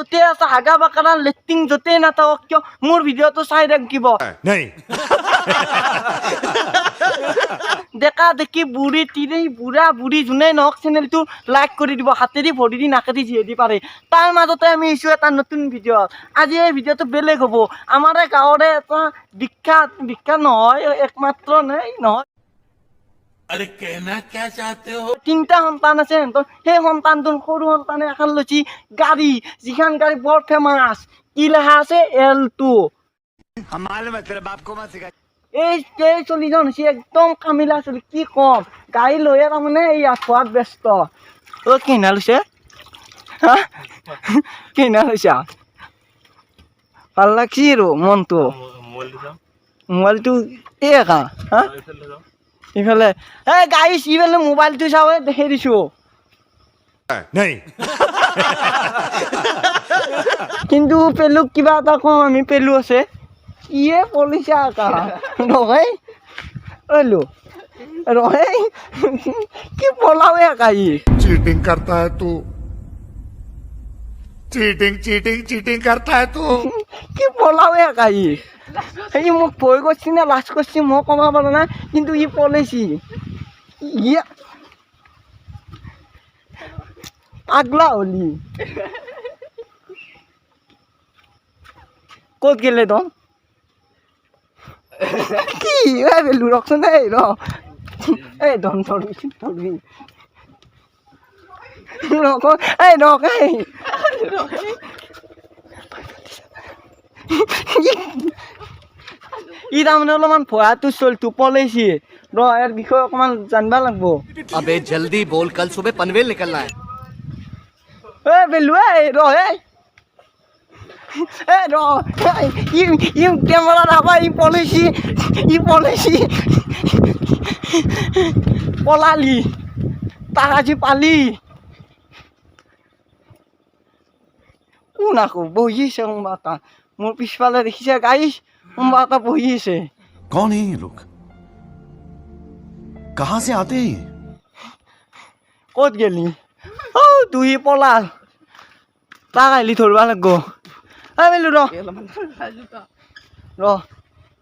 য'তে আছে হাগা বাকাৰা লেট্ৰিন য'তেই নাথাকক কিয় মোৰ ভিডিঅ'টো চাই থাকিব ডেকা দেখি বুঢ়ী তিৰি বুঢ়া বুঢ়ী যোনেই নহওক চেনেলটো লাইক কৰি দিব হাতেদি ভৰিদি নাকেদি যিহেদি পাৰে তাৰ মাজতে আমি আহিছোঁ এটা নতুন ভিডিঅ' আজি এই ভিডিঅ'টো বেলেগ হ'ব আমাৰ এই গাঁৱৰে এটা বিখ্যাত নহয় একমাত্ৰ নহয় अरे कहना क्या चाहते हो তিনিটা সন্তান আছে সিহঁতৰ সেই সন্তানটোৰ সৰু সন্তানে এখন লৈছি গাড়ী যিখন গাড়ী বৰ ফেমাছ কি লেখা আছে L2 এই চলিজন হৈছে একদম কামিলা চলি কি কম গাড়ী লৈয়ে তাৰমানে এই খোৱাত ব্যস্ত অ' কিনা লৈছে হা কিনা লৈছা ভাল লাগছি আৰু মনটো মোবাইলটো এই একা হা ইফালে এই গাড়ী ইফালে মোবাইলটো চাব দেখি দিছো কিন্তু পেলুক কিবা এটা কম আমি পেলু আছে ইয়ে পলিচা একা নহয় ঐলো ৰহে কি পলাৱে একা ই चीटिंग करता है तू चीटिंग करता है तू কি পলাৱে একা ই এই মোক ভয় কৰিছি নে লাজ কৰিছি মই ক'ব পাৰো না কিন্তু ই পলাইছি ই পাগলা হলি ক'ত গেলে তো কি এই বেলু ৰখচোন এই ৰ এই ধন ধৰবি ৰখ এই ৰখ এই ই তাৰমানে অলপমান ভয়াটো চলটো পলাইছি ৰ ইয়াৰ বিষয়ে অকণমান জানিব লাগিব अबे जल्दी बोल कल सुबह पनवेल निकलना है এই বেলু এই ৰ এই ৰ ই কেমেৰা নাপা ই পলাইছি পলালি তাক আজি পালি কোন আকৌ বহিছে কোনোবা এটা মোৰ পিছফালে দেখিছে গাইছ কোনোবা এটা বহি আছে कौन है ये लोग कहाँ से आते हैं ক'ত গেলি তুই পলাল তাক আহিলি ধৰিব লাগিব বেলু ৰ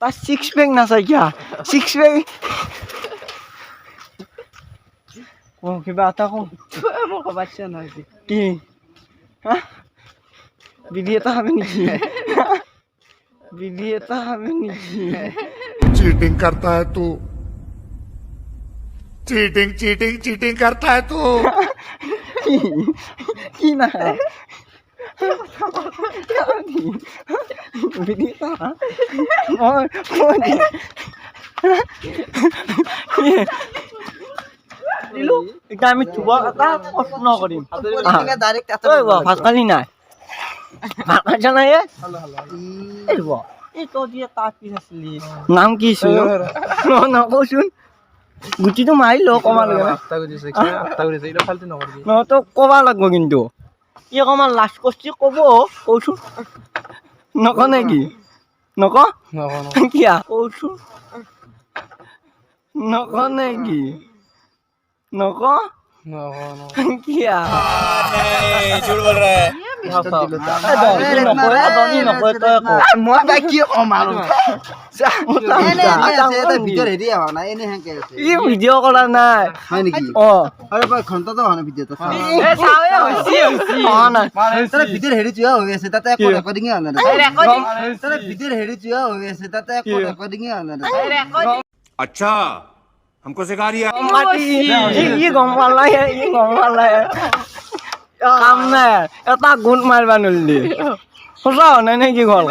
তাৰ ছিক্স পেক নাচাই কিয়া ছিক্স পেক কিবা এটা কওঁ কি হা বিধি এটা খাবি নেকি বিধি এটা খাবি নেকি चीटिंग करता है तू चीटिंग करता है तू কি না বিধি এটা এতিয়া আমি চুবৰ এটা প্ৰশ্ন কৰিম ভাত খালি নাই ভাত খাইছা নাই নাম কি আছিল নকৌচোন গুটিটো মাৰি ল কমা তো ক'বা লাগিব কিন্তু ই অকণমান লাজ কৰিছে ক'ব কৌচোন নক নেকি নক কিয়া কৌচোন নক নেকি নক কিয়া ভিডিঅ' কৰা নাই अच्छा हमको सिखा रही है গম পালাই কাম নাই এটা গুণ মাৰিবা নোৱাৰিলি সঁচা হোৱা নাই নেকি ঘৰ